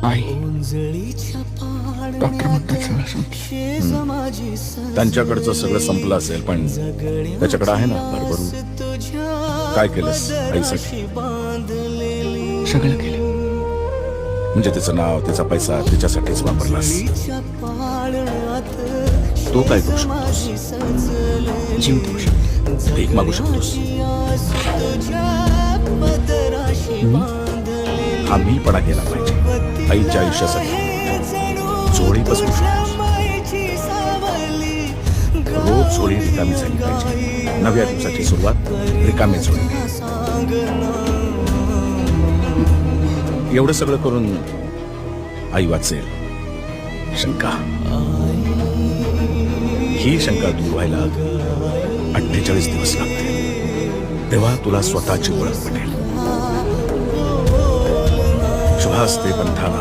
आई doctor म्हणतात सगळं संपलं. त्यांच्याकडचं सगळं संपलं असेल, पण त्याच्याकडे आहे ना भरभरून. काय केलंस आईसाठी? सगळं केलं. म्हणजे तिचं नाव, तिचा पैसा तिच्यासाठीच वापरलास. तो काय करू शकतोस? जीव देऊ शकतो. भीक मागू शकतोस. हा मीपणा केला पाहिजे आईच्या आयुष्यासाठी. जोडी बसवू शकतोस. रोज जोडी रिकामी झाली पाहिजे. नव्या दिवसाची सुरुवात रिकामी जोडी. एवढं सगळं करून आई वाचेल. शंका, ही शंका दूर व्हायला 48 दिवस लागतील. तेव्हा तुला स्वतःची ओळख पटेल. शुभास्ते पंथाना